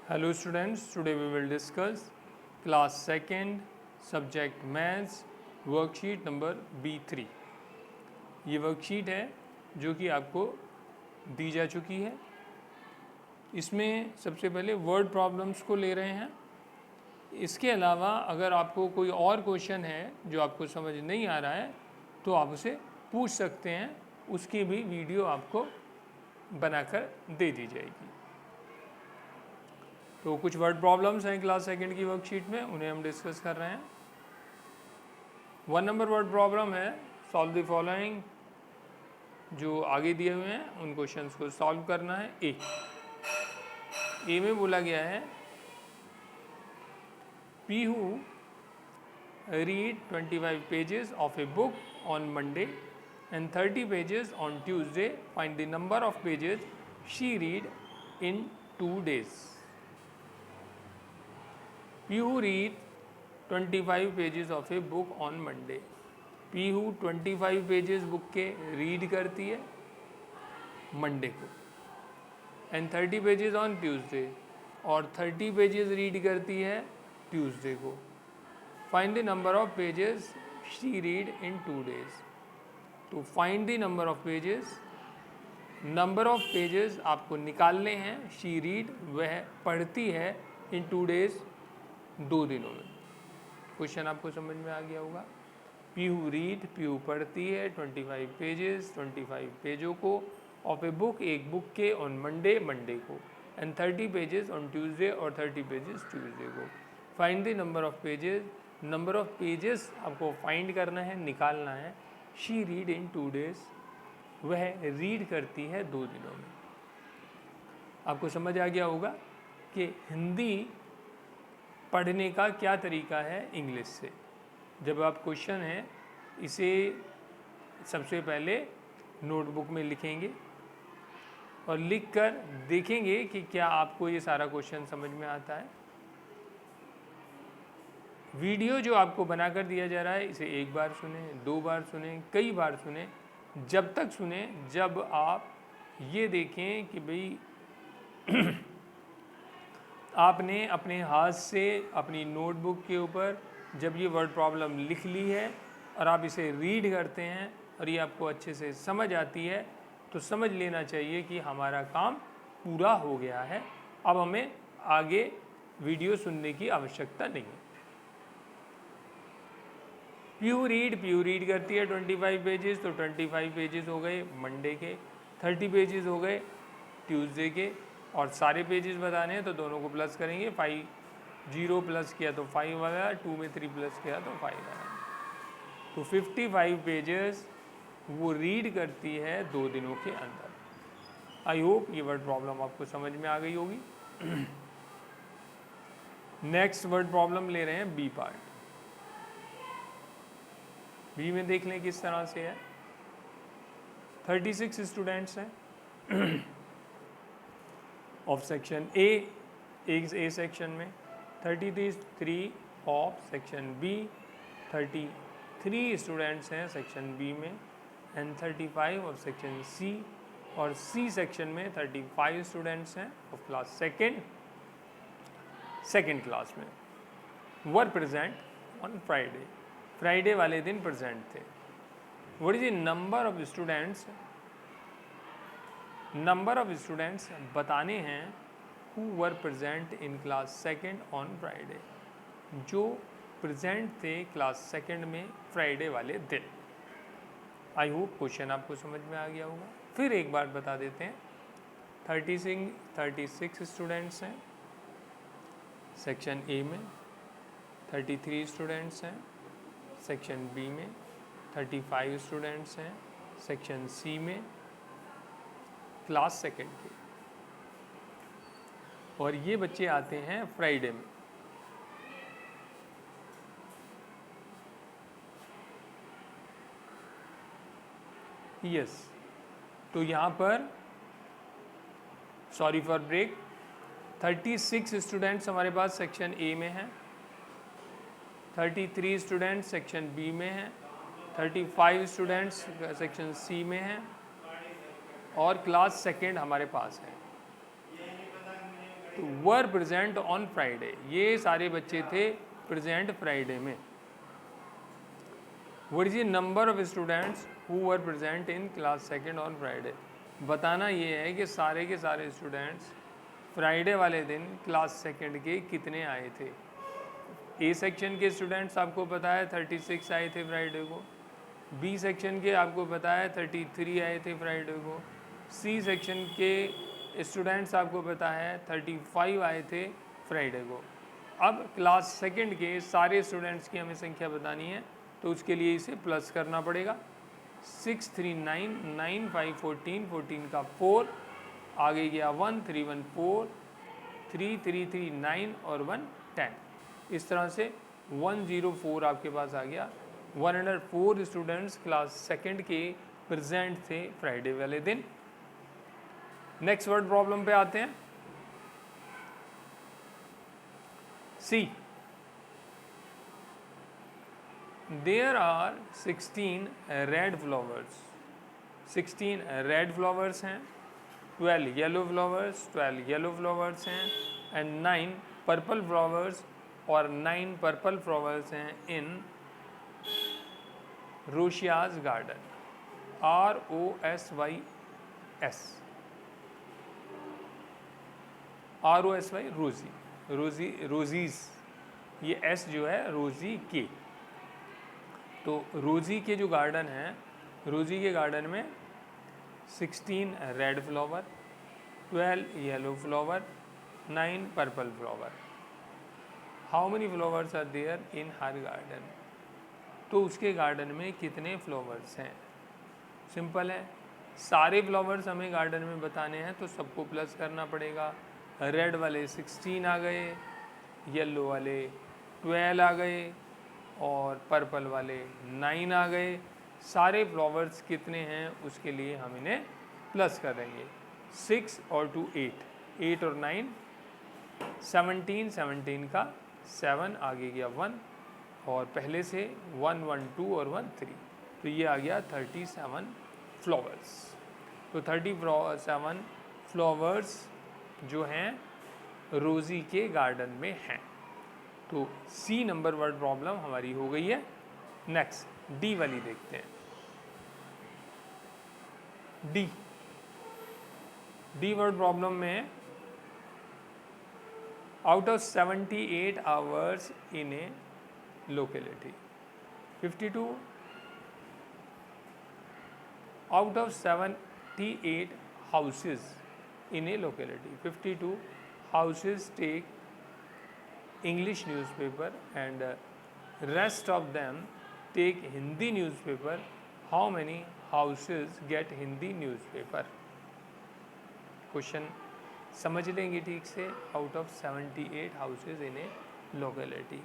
Hello students, today we will discuss class 2nd subject maths worksheet number B3। ये worksheet है जो कि आपको दी जा चुकी है। इसमें सबसे पहले वर्ड प्रॉब्लम्स को ले रहे हैं। इसके अलावा अगर आपको कोई और क्वेश्चन है जो आपको समझ नहीं आ रहा है तो आप उसे पूछ सकते हैं, उसकी भी वीडियो आपको बनाकर दे दी जाएगी। तो कुछ वर्ड प्रॉब्लम्स हैं क्लास 2nd की वर्कशीट में, उन्हें हम डिस्कस कर रहे हैं। 1 नंबर वर्ड प्रॉब्लम है सॉल्व द फॉलोइंग। जो आगे दिए हुए हैं उन क्वेश्चंस को सॉल्व करना है। ए में बोला गया है Pihu read 25 pages of a book on Monday and 30 pages on Tuesday. Find the number of pages she read in 2 days. Pihu read 25 pages of a book on Monday. Pihu 25 pages book के read करती है Monday को, and 30 pages on Tuesday, और 30 pages read करती है Tuesday को। Find the number of pages she read in 2 days. तो find the number of pages आपको निकालने हैं। शी रीड वह पढ़ती है इन 2 days 2 दिनों में। क्वेश्चन आपको समझ में आ गया होगा। पीहू रीड पीहू पढ़ती है 25 पेजेस 25 पेजों को ऑफ ए बुक एक बुक के ऑन मंडे को, एंड 30 पेजेस ऑन ट्यूसडे और 30 पेजेस ट्यूसडे को। Find the number of pages आपको फाइंड करना है, निकालना है। शी रीड इन 2 days वह रीड करती है 2 दिनों में। आपको समझ आ गया होगा कि हिंदी पढ़ने का क्या तरीका है इंग्लिश से। जब आप क्वेश्चन है इसे सबसे पहले नोटबुक में लिखेंगे और लिखकर देखेंगे कि क्या आपको ये सारा क्वेश्चन समझ में आता है। वीडियो जो आपको बनाकर दिया जा रहा है इसे 1 बार सुने, 2 बार सुने, कई बार सुने, जब तक सुने जब आप ये देखें कि भाई आपने अपने हाथ से अपनी नोटबुक के ऊपर जब ये वर्ड प्रॉब्लम लिख ली है और आप इसे रीड करते हैं और ये आपको अच्छे से समझ आती है, तो समझ लेना चाहिए कि हमारा काम पूरा हो गया है। अब हमें आगे वीडियो सुनने की आवश्यकता नहीं है। पीहू रीड करती है 25 पेजेस, तो 25 पेजेस हो गए मंडे के, 30 पेजेस हो गए ट्यूसडे के, और सारे पेजेस बताने हैं तो दोनों को प्लस करेंगे। 5 0 प्लस किया तो 5 आया, 2 में 3 प्लस किया तो 5 आया। तो 55 पेजेस वो रीड करती है 2 दिनों के अंदर। आई होप ये वर्ड प्रॉब्लम आपको समझ में आ गई होगी। नेक्स्ट वर्ड प्रॉब्लम ले रहे हैं बी पार्ट। बी में देख लें किस तरह से है। 36 स्टूडेंट्स हैं ऑफ सेक्शन ए सेक्शन में, 33 ऑफ सेक्शन बी, 33 स्टूडेंट्स हैं सेक्शन बी में, एंड 35 ऑफ सेक्शन सी, और सी सेक्शन में 35 स्टूडेंट्स हैं ऑफ क्लास सेकेंड क्लास में। वर प्रेजेंट ऑन फ्राइडे वाले दिन प्रेजेंट थे। What is the number of students बताने हैं who were present in class 2nd on Friday, जो प्रेजेंट थे क्लास 2nd में फ्राइडे वाले दिन। आई होप क्वेश्चन आपको समझ में आ गया होगा। फिर एक बार बता देते हैं। 36 स्टूडेंट्स हैं सेक्शन ए में, 33 स्टूडेंट्स हैं सेक्शन बी में, 35 स्टूडेंट्स हैं सेक्शन सी में क्लास 2nd के, और ये बच्चे आते हैं फ्राइडे में। यस, तो यहाँ पर सॉरी फॉर ब्रेक, 36 स्टूडेंट्स हमारे पास सेक्शन ए में हैं, 33 स्टूडेंट्स सेक्शन बी में हैं, 35 स्टूडेंट्स सेक्शन सी में हैं, और क्लास 2nd हमारे पास है। तो वर प्रेजेंट ऑन फ्राइडे, ये सारे बच्चे थे प्रेजेंट फ्राइडे में। What is the number of students who were present in class second on Friday. बताना ये है कि सारे के सारे स्टूडेंट्स फ्राइडे वाले दिन क्लास सेकंड के कितने आए थे। ए सेक्शन के स्टूडेंट्स आपको पता है 36 आए थे फ्राइडे को, बी सेक्शन के आपको पता है 33 आए थे फ्राइडे को, सी सेक्शन के स्टूडेंट्स आपको पता है 35 आए थे फ्राइडे को। अब क्लास सेकंड के सारे स्टूडेंट्स की हमें संख्या बतानी है, तो उसके लिए इसे प्लस करना पड़ेगा। 6 3 9 9 5 14 14 का 4 आगे गया 1 3 1 4 3 3 3 9 और 1 10। इस तरह से 104 आपके पास आ गया। 104 स्टूडेंट्स क्लास सेकंड के प्रेजेंट थे फ्राइडे वाले दिन। नेक्स्ट वर्ड प्रॉब्लम पे आते हैं। See, there are 16 red flowers, 16 red flowers हैं, 12 येलो फ्लावर्स, 12 येलो फ्लावर्स हैं एंड 9 पर्पल फ्लावर्स और 9 पर्पल फ्लावर्स हैं in Rosy's garden. ROSYS, ROSY रोजी, रोजी रोजीज, ये S जो है रोजी के। तो रोजी के जो गार्डन है, रोजी के गार्डन में 16 red flower, 12 yellow flower, 9 purple flower. How many flowers are there in her garden. तो उसके गार्डन में कितने फ्लावर्स हैं। सिंपल है, सारे फ्लावर्स हमें गार्डन में बताने हैं तो सबको प्लस करना पड़ेगा। रेड वाले 16 आ गए, येलो वाले 12 आ गए और पर्पल वाले 9 आ गए। सारे फ्लावर्स कितने हैं उसके लिए हम इन्हें प्लस कर देंगे। 6 और 2 8, 8 और 9 17, 17 का 7 आगे गया 1 और पहले से 1 1 2 और 1 3, तो ये आ गया 37 फ्लावर्स। तो 37 फ्लावर्स जो हैं रोज़ी के गार्डन में हैं। तो सी नंबर वर्ड प्रॉब्लम हमारी हो गई है। नेक्स्ट डी वाली देखते हैं। डी वर्ड प्रॉब्लम में out of 78 hours in A locality, 52 out of 78 houses in a locality, 52 houses take English newspaper and rest of them take Hindi newspaper. How many houses get Hindi newspaper? Question समझ लेंगे ठीक से। Out of 78 houses in A locality,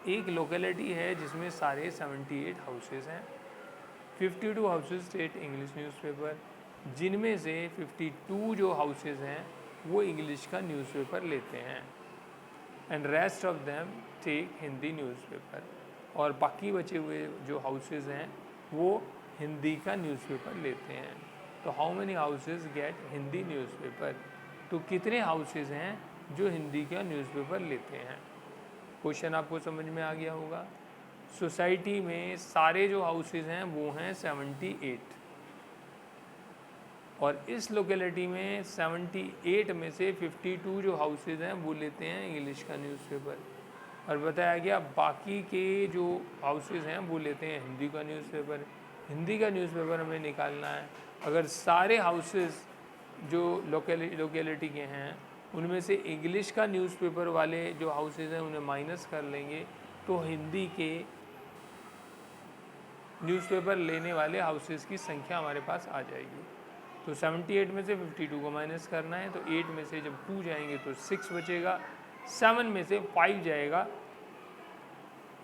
एक locality है जिसमें सारे 78 houses हैं। 52 houses take English newspaper, जिनमें से 52 जो हाउसेज हैं वो इंग्लिश का न्यूज़पेपर लेते हैं। And rest of them take Hindi newspaper, और बाकी बचे हुए जो हाउसेज हैं वो हिंदी का न्यूज़पेपर लेते हैं। तो how many houses get Hindi newspaper, तो कितने हाउसेज हैं जो हिंदी का न्यूज़पेपर लेते हैं। क्वेश्चन आपको समझ में आ गया होगा। सोसाइटी में सारे जो हाउसेज हैं वो हैं 78, और इस लोकेलिटी में 78 में से 52 जो हाउसेज हैं वो लेते हैं इंग्लिश का न्यूज़पेपर, और बताया गया बाकी के जो हाउसेज हैं वो लेते हैं हिंदी का न्यूज़पेपर। हिंदी का न्यूज़पेपर हमें निकालना है। अगर सारे हाउसेज जो लोकेलिटी के हैं उनमें से इंग्लिश का न्यूज़पेपर वाले जो हाउसेज हैं उन्हें माइनस कर लेंगे, तो हिंदी के न्यूज़पेपर लेने वाले हाउसेज की संख्या हमारे पास आ जाएगी। तो 78 में से 52 को माइनस करना है, तो 8 में से जब 2 जाएंगे तो 6 बचेगा, 7 में से 5 जाएगा,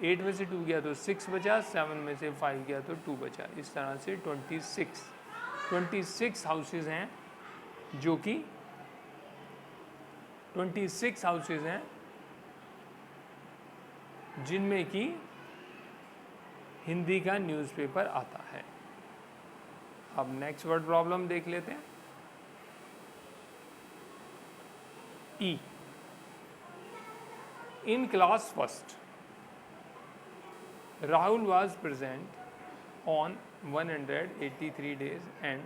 8 में से 2 गया तो 6 बचा, 7 में से 5 गया तो 2 बचा। इस तरह से 26 हाउसेज हैं जो कि 26 हाउसेज हैं जिनमें कि हिंदी का न्यूज़पेपर आता है। अब नेक्स्ट वर्ड प्रॉब्लम देख लेते हैं। E. In class first, Rahul was present on 183 days and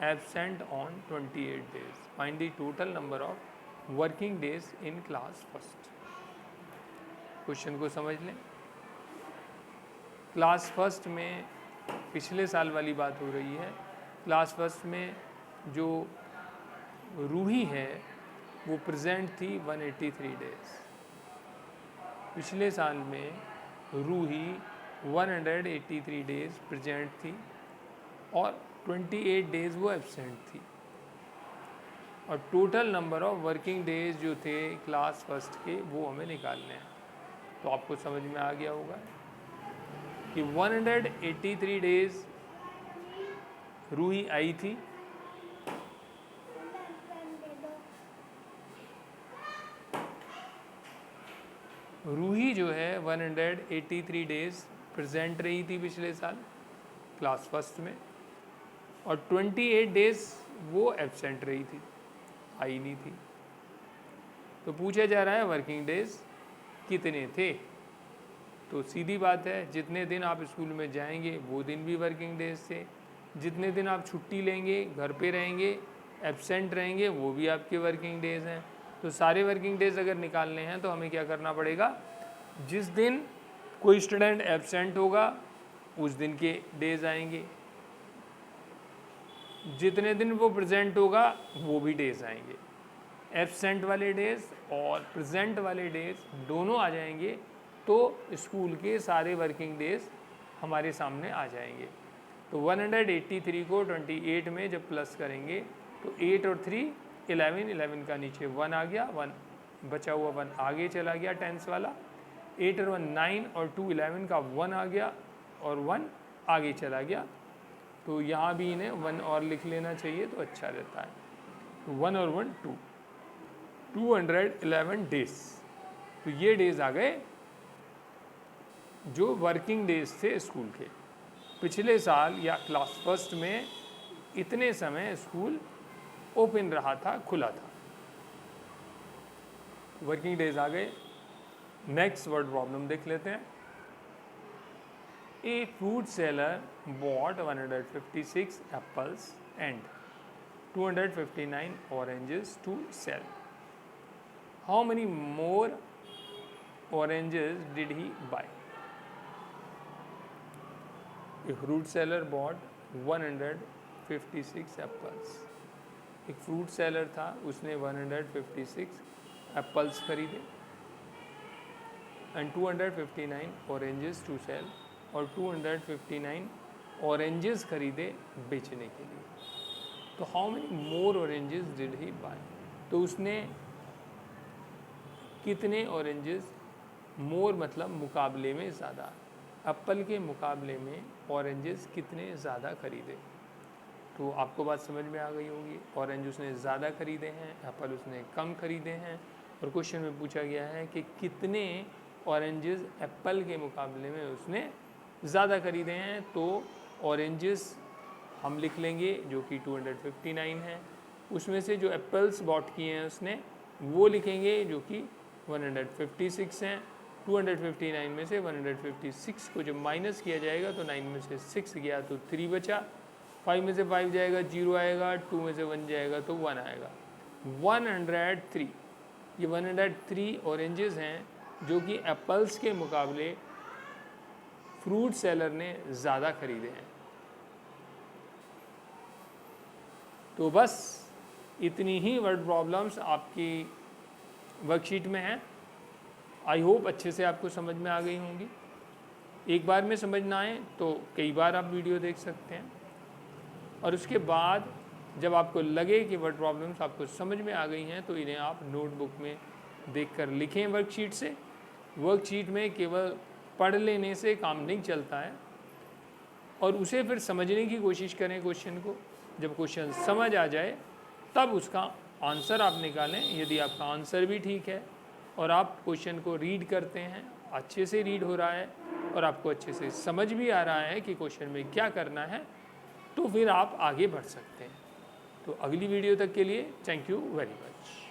absent on 28 days. Find the total number of working days in class first. Question को समझ लें। क्लास फर्स्ट में पिछले साल वाली बात हो रही है। क्लास फर्स्ट में जो रूही है वो प्रेजेंट थी 183 डेज। पिछले साल में रूही 183 डेज प्रेजेंट थी और 28 डेज वो एब्सेंट थी। और total number of working days जो थे क्लास फर्स्ट के वो हमें निकालने हैं। तो आपको समझ में आ गया होगा कि 183 डेज रूही आई थी, रूही जो है 183 डेज प्रेजेंट रही थी पिछले साल क्लास फर्स्ट में, और 28 डेज वो एब्सेंट रही थी, आई नहीं थी। तो पूछा जा रहा है वर्किंग डेज कितने थे। तो सीधी बात है, जितने दिन आप स्कूल में जाएंगे वो दिन भी वर्किंग डेज थे, जितने दिन आप छुट्टी लेंगे, घर पे रहेंगे, एब्सेंट रहेंगे, वो भी आपके वर्किंग डेज हैं। तो सारे वर्किंग डेज अगर निकालने हैं तो हमें क्या करना पड़ेगा, जिस दिन कोई स्टूडेंट एब्सेंट होगा उस दिन के डेज आएंगे, जितने दिन वो प्रेजेंट होगा वो भी डेज आएंगे। एब्सेंट वाले डेज और प्रेजेंट वाले डेज दोनों आ जाएंगे तो स्कूल के सारे वर्किंग डेज हमारे सामने आ जाएंगे। तो 183 को 28 में जब प्लस करेंगे तो 8 और 3 11, 11 का नीचे 1 आ गया, 1 बचा हुआ 1 आगे चला गया टेंस वाला, 8 और 1 9 और 2 11 का 1 आ गया और 1 आगे चला गया। तो यहाँ भी इन्हें 1 और लिख लेना चाहिए तो अच्छा रहता है। तो 1 और 1 2, 211 डेज। तो ये डेज आ गए जो वर्किंग डेज थे स्कूल के। पिछले साल या क्लास फर्स्ट में इतने समय स्कूल ओपन रहा था, खुला था। वर्किंग डेज आ गए। नेक्स्ट वर्ड प्रॉब्लम देख लेते हैं। A fruit seller bought 156 apples and 259 oranges to sell. How many more oranges did he buy? A fruit seller bought 156 apples. एक फ्रूट सेलर था, उसने 156 एप्पल्स खरीदे एंड 259 ऑरेंजेस टू सेल, और 259 oranges खरीदे बेचने के लिए। तो how many more oranges did he buy, तो उसने कितने ऑरेंजेस, मोर मतलब मुकाबले में ज़्यादा, एप्पल के मुकाबले में ऑरेंजेस कितने ज़्यादा खरीदे। तो आपको बात समझ में आ गई होगी। ऑरेंज उसने ज़्यादा खरीदे हैं, एप्पल उसने कम खरीदे हैं। और क्वेश्चन में पूछा गया है कि कितने ऑरेंजेस एप्पल के मुकाबले में उसने ज़्यादा खरीदे हैं। तो ऑरेंजेस हम लिख लेंगे जो कि 259 है, उसमें से जो एप्पल्स बॉट किए हैं उसने वो लिखेंगे जो कि 156 हैं। 259 में से 156 को जब माइनस किया जाएगा तो 9 में से 6 गया तो 3 बचा, 5 में से 5 जाएगा 0 आएगा, 2 में से 1 जाएगा तो 1 आएगा। 103, ये 103 ऑरेंजेस हैं जो कि एप्पल्स के मुकाबले फ्रूट सेलर ने ज़्यादा खरीदे हैं। तो बस इतनी ही वर्ड प्रॉब्लम्स आपकी वर्कशीट में हैं। आई होप अच्छे से आपको समझ में आ गई होंगी। एक बार में समझ ना आए तो कई बार आप वीडियो देख सकते हैं, और उसके बाद जब आपको लगे कि वर्ड प्रॉब्लम्स आपको समझ में आ गई हैं तो इन्हें आप नोटबुक में देखकर लिखें वर्कशीट से। वर्कशीट में केवल पढ़ लेने से काम नहीं चलता है, और उसे फिर समझने की कोशिश करें क्वेश्चन को। जब क्वेश्चन समझ आ जाए तब उसका आंसर आप निकालें। यदि आपका आंसर भी ठीक है और आप क्वेश्चन को रीड करते हैं, अच्छे से रीड हो रहा है और आपको अच्छे से समझ भी आ रहा है कि क्वेश्चन में क्या करना है, तो फिर आप आगे बढ़ सकते हैं। तो अगली वीडियो तक के लिए थैंक यू वेरी मच।